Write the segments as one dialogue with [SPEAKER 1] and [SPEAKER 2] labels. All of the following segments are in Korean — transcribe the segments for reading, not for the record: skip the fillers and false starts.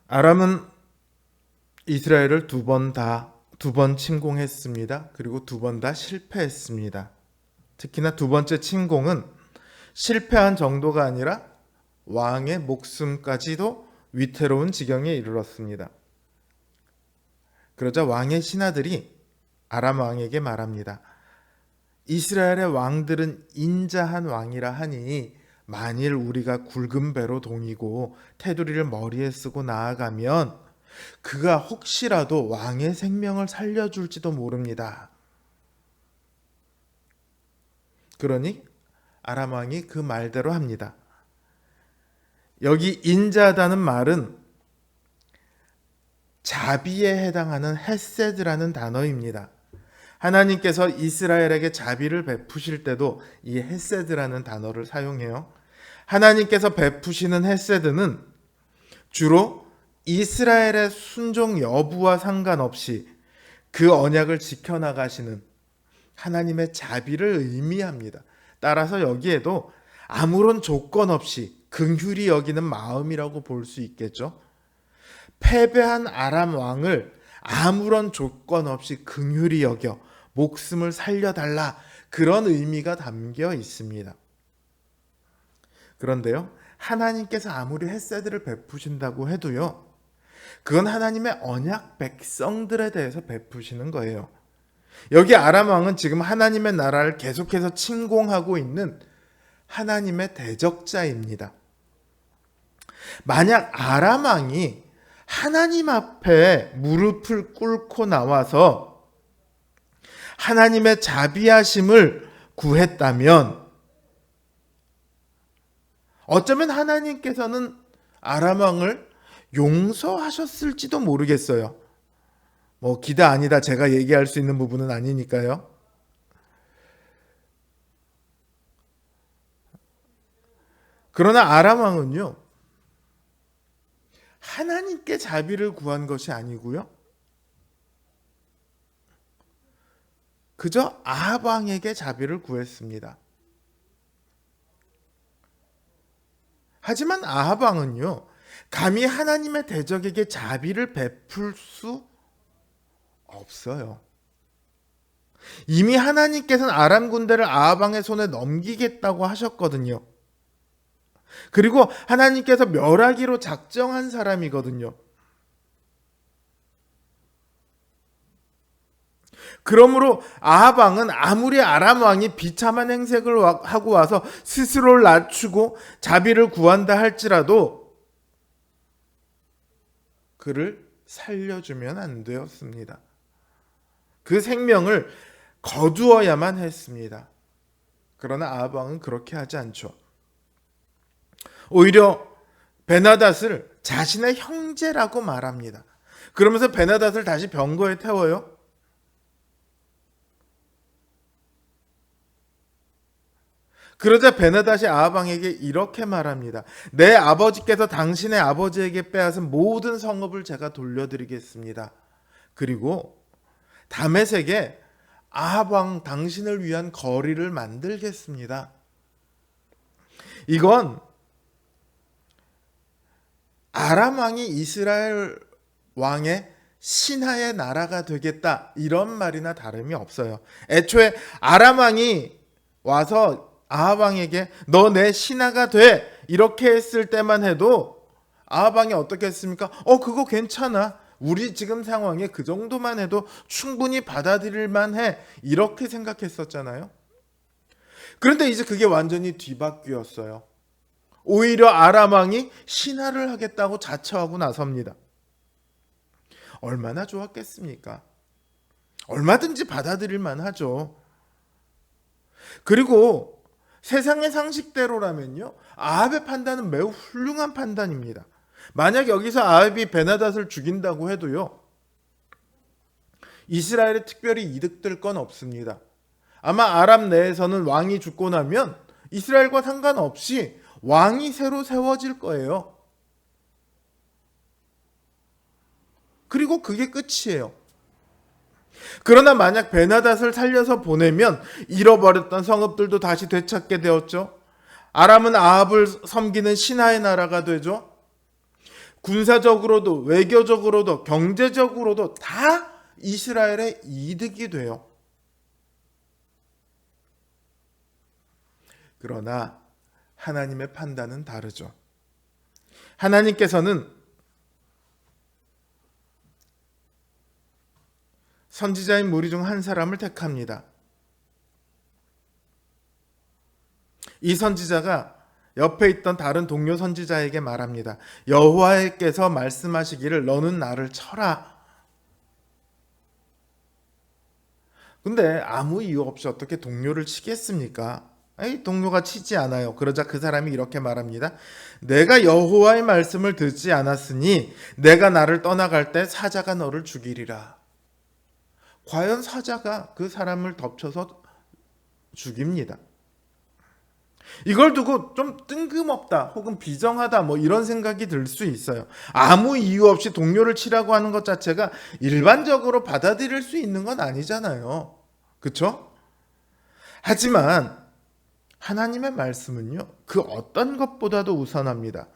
[SPEAKER 1] 아람은 이스라엘을 두 번 침공했습니다. 그리고 두 번 다 실패했습니다. 특히나 두 번째 침공은 실패한 정도가 아니라 왕의 목숨까지도 위태로운 지경에 이르렀습니다. 그러자 왕의 신하들이 아람 왕에게 말합니다. 이스라엘의 왕들은 인자한 왕이라 하니 만일 우리가 굵은 배로 동이고 테두리를 머리에 쓰고 나아가면 그가 혹시라도 왕의 생명을 살려줄지도 모릅니다. 그러니 아람 왕이 그 말대로 합니다. 여기 인자하다는 말은 자비에 해당하는 헤세드라는 단어입니다. 하나님께서 이스라엘에게 자비를 베푸실 때도 이 헤세드라는 단어를 사용해요. 하나님께서 베푸시는 헤세드는 주로 이스라엘의 순종 여부와 상관없이 그 언약을 지켜나가시는 하나님의 자비를 의미합니다. 따라서 여기에도 아무런 조건 없이 긍휼히 여기는 마음이라고 볼 수 있겠죠. 패배한 아람 왕을 아무런 조건 없이 긍휼히 여겨 목숨을 살려달라, 그런 의미가 담겨 있습니다. 그런데요, 하나님께서 아무리 헤세드를 베푸신다고 해도요, 그건 하나님의 언약 백성들에 대해서 베푸시는 거예요. 여기 아람 왕은 지금 하나님의 나라를 계속해서 침공하고 있는 하나님의 대적자입니다. 만약 아람 왕이 하나님 앞에 무릎을 꿇고 나와서 하나님의 자비하심을 구했다면 어쩌면 하나님께서는 아람 왕을 용서하셨을지도 모르겠어요. 기다 아니다 제가 얘기할 수 있는 부분은 아니니까요. 그러나 아람 왕은요, 하나님께 자비를 구한 것이 아니고요, 그저 아합 왕에게 자비를 구했습니다. 하지만 아합 왕은요, 감히 하나님의 대적에게 자비를 베풀 수 없어요. 이미 하나님께서는 아람 군대를 아합 왕의 손에 넘기겠다고 하셨거든요. 그리고 하나님께서 멸하기로 작정한 사람이거든요. 그러므로 아합 왕은 아무리 아람 왕이 비참한 행색을 하고 와서 스스로를 낮추고 자비를 구한다 할지라도 그를 살려주면 안 되었습니다. 그 생명을 거두어야만 했습니다. 그러나 아합 왕은 그렇게 하지 않죠. 오히려 베나닷을 자신의 형제라고 말합니다. 그러면서 베나닷을 다시 병거에 태워요. 그러자 베나닷이 아합 왕에게 이렇게 말합니다. 내 아버지께서 당신의 아버지에게 빼앗은 모든 성읍을 제가 돌려드리겠습니다. 그리고 다메섹에 아합 왕 당신을 위한 거리를 만들겠습니다. 이건 아람 왕이 이스라엘 왕의 신하의 나라가 되겠다, 이런 말이나 다름이 없어요. 애초에 아람 왕이 와서 아합 왕에게 너 내 신하가 돼, 이렇게 했을 때만 해도 아합 왕이 어떻게 했습니까? 그거 괜찮아, 우리 지금 상황에 그 정도만 해도 충분히 받아들일 만해, 이렇게 생각했었잖아요. 그런데 이제 그게 완전히 뒤바뀌었어요. 오히려 아람 왕이 신하를 하겠다고 자처하고 나섭니다. 얼마나 좋았겠습니까? 얼마든지 받아들일 만하죠. 그리고 세상의 상식대로라면요, 아합의 판단은 매우 훌륭한 판단입니다. 만약 여기서 아합이 베나닷을 죽인다고 해도요, 이스라엘에 특별히 이득될 건 없습니다. 아마 아람 내에서는 왕이 죽고 나면 이스라엘과 상관없이 왕이 새로 세워질 거예요. 그리고 그게 끝이에요. 그러나 만약 베나닷을 살려서 보내면 잃어버렸던 성읍들도 다시 되찾게 되었죠. 아람은 아합을 섬기는 신하의 나라가 되죠. 군사적으로도 외교적으로도 경제적으로도 다 이스라엘의 이득이 돼요. 그러나 하나님의 판단은 다르죠. 하나님께서는 선지자인 무리 중 한 사람을 택합니다. 이 선지자가 옆에 있던 다른 동료 선지자에게 말합니다. 여호와께서 말씀하시기를 너는 나를 쳐라. 근데 아무 이유 없이 어떻게 동료를 치겠습니까? 아니, 동료가 치지 않아요. 그러자 그 사람이 이렇게 말합니다. 내가 여호와의 말씀을 듣지 않았으니 내가 나를 떠나갈 때 사자가 너를 죽이리라. 과연 사자가 그 사람을 덮쳐서 죽입니다. 이걸 두고 좀 뜬금없다 혹은 비정하다 뭐 이런 생각이 들 수 있어요. 아무 이유 없이 동료를 치라고 하는 것 자체가 일반적으로 받아들일 수 있는 건 아니잖아요. 그렇죠? 하지만 하나님의 말씀은요, 그 어떤 것보다도 우선합니다.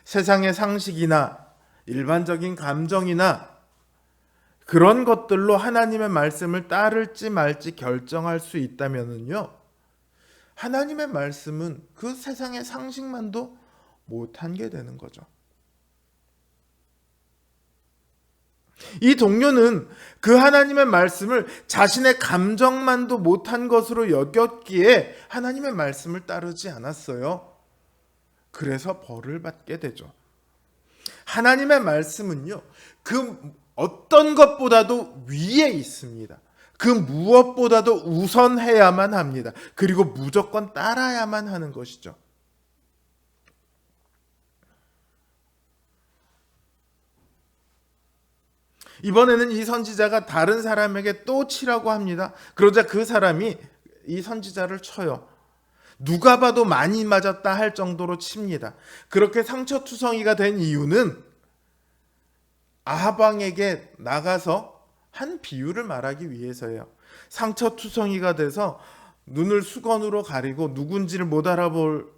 [SPEAKER 1] 세상의 상식이나 일반적인 감정이나 그런 것들로 하나님의 말씀을 따를지 말지 결정할 수 있다면은요, 하나님의 말씀은 그 세상의 상식만도 못한 게 되는 거죠. 이 동료는 그 하나님의 말씀을 자신의 감정만도 못한 것으로 여겼기에 하나님의 말씀을 따르지 않았어요. 그래서 벌을 받게 되죠. 하나님의 말씀은요, 그 어떤 것보다도 위에 있습니다. 그 무엇보다도 우선해야만 합니다. 그리고 무조건 따라야만 하는 것이죠. 이번에는 이 선지자가 다른 사람에게 또 치라고 합니다. 그러자 그 사람이 이 선지자를 쳐요. 누가 봐도 많이 맞았다 할 정도로 칩니다. 그렇게 상처투성이가 된 이유는 아합 왕에게 나가서 한 비유를 말하기 위해서예요. 상처투성이가 돼서 눈을 수건으로 가리고 누군지 못 알아보는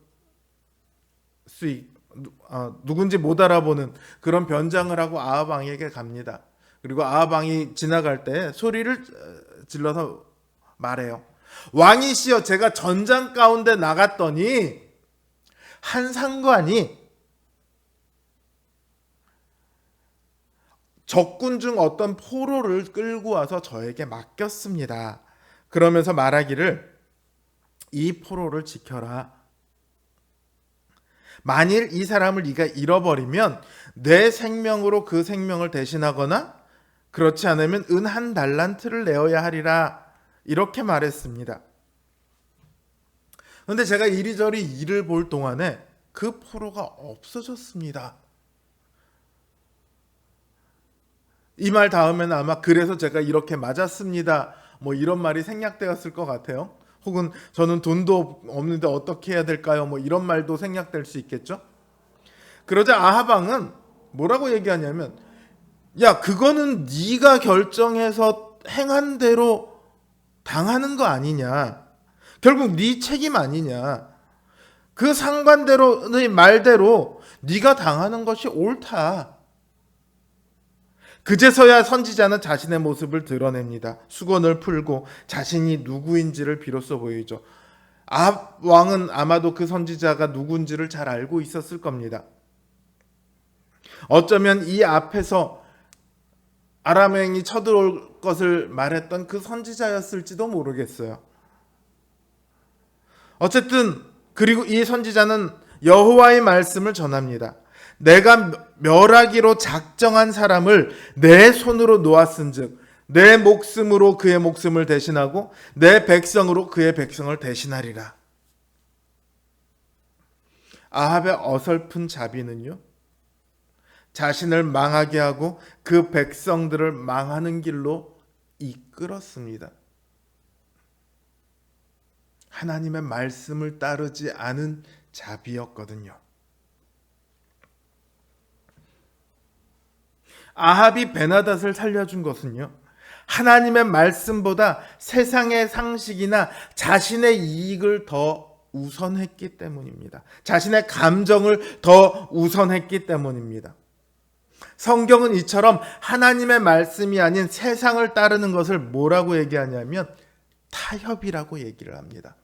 [SPEAKER 1] 그런 변장을 하고 아합 왕에게 갑니다. 그리고 아합 왕이 지나갈 때 소리를 질러서 말해요. 왕이시여, 제가 전장 가운데 나갔더니 한 상관이 적군 중 어떤 포로를 끌고 와서 저에게 맡겼습니다. 그러면서 말하기를 이 포로를 지켜라. 만일 이 사람을 네가 잃어버리면 내 생명으로 그 생명을 대신하거나 그렇지 않으면 은 한 달란트를 내어야 하리라. 이렇게 말했습니다. 그런데 제가 이리저리 일을 볼 동안에 그 포로가 없어졌습니다. 이 말 다음에는 아마 그래서 제가 이렇게 맞았습니다, 뭐 이런 말이 생략되었을 것 같아요. 혹은 저는 돈도 없는데 어떻게 해야 될까요? 뭐 이런 말도 생략될 수 있겠죠. 그러자 아합 왕은 뭐라고 얘기하냐면, 야, 그거는 네가 결정해서 행한 대로 당하는 거 아니냐. 결국 네 책임 아니냐. 그 상관대로의 말대로 네가 당하는 것이 옳다. 그제서야 선지자는 자신의 모습을 드러냅니다. 수건을 풀고 자신이 누구인지를 비로소 보이죠. 아합 왕은 아마도 그 선지자가 누군지를 잘 알고 있었을 겁니다. 어쩌면 이 앞에서 아람왕이 쳐들어올 것을 말했던 그 선지자였을지도 모르겠어요. 어쨌든 그리고 이 선지자는 여호와의 말씀을 전합니다. 내가 멸하기로 작정한 사람을 내 손으로 놓았은즉 내 목숨으로 그의 목숨을 대신하고 내 백성으로 그의 백성을 대신하리라. 아합의 어설픈 자비는요, 자신을 망하게 하고 그 백성들을 망하는 길로 이끌었습니다. 하나님의 말씀을 따르지 않은 자비였거든요. 아합이 베나닷을 살려준 것은요, 하나님의 말씀보다 세상의 상식이나 자신의 이익을 더 우선했기 때문입니다. 자신의 감정을 더 우선했기 때문입니다. 성경은 이처럼 하나님의 말씀이 아닌 세상을 따르는 것을 뭐라고 얘기하냐면 타협이라고 얘기를 합니다.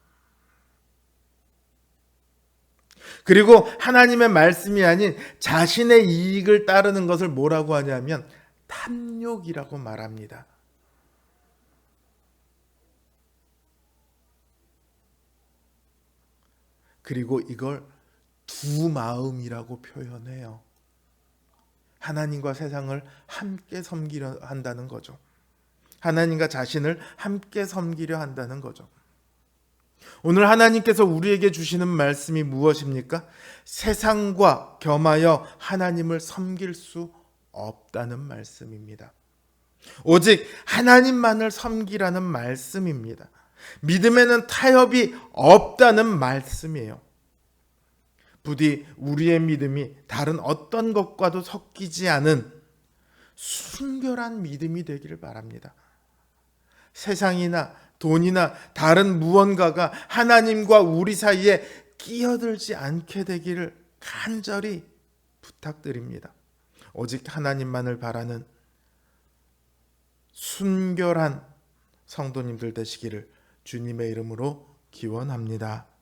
[SPEAKER 1] 그리고 하나님의 말씀이 아닌 자신의 이익을 따르는 것을 뭐라고 하냐면 탐욕이라고 말합니다. 그리고 이걸 두 마음이라고 표현해요. 하나님과 세상을 함께 섬기려 한다는 거죠. 하나님과 자신을 함께 섬기려 한다는 거죠. 오늘 하나님께서 우리에게 주시는 말씀이 무엇입니까? 세상과 겸하여 하나님을 섬길 수 없다는 말씀입니다. 오직 하나님만을 섬기라는 말씀입니다. 믿음에는 타협이 없다는 말씀이에요. 부디 우리의 믿음이 다른 어떤 것과도 섞이지 않은 순결한 믿음이 되기를 바랍니다. 세상이나 돈이나 다른 무언가가 하나님과 우리 사이에 끼어들지 않게 되기를 간절히 부탁드립니다. 오직 하나님만을 바라는 순결한 성도님들 되시기를 주님의 이름으로 기원합니다.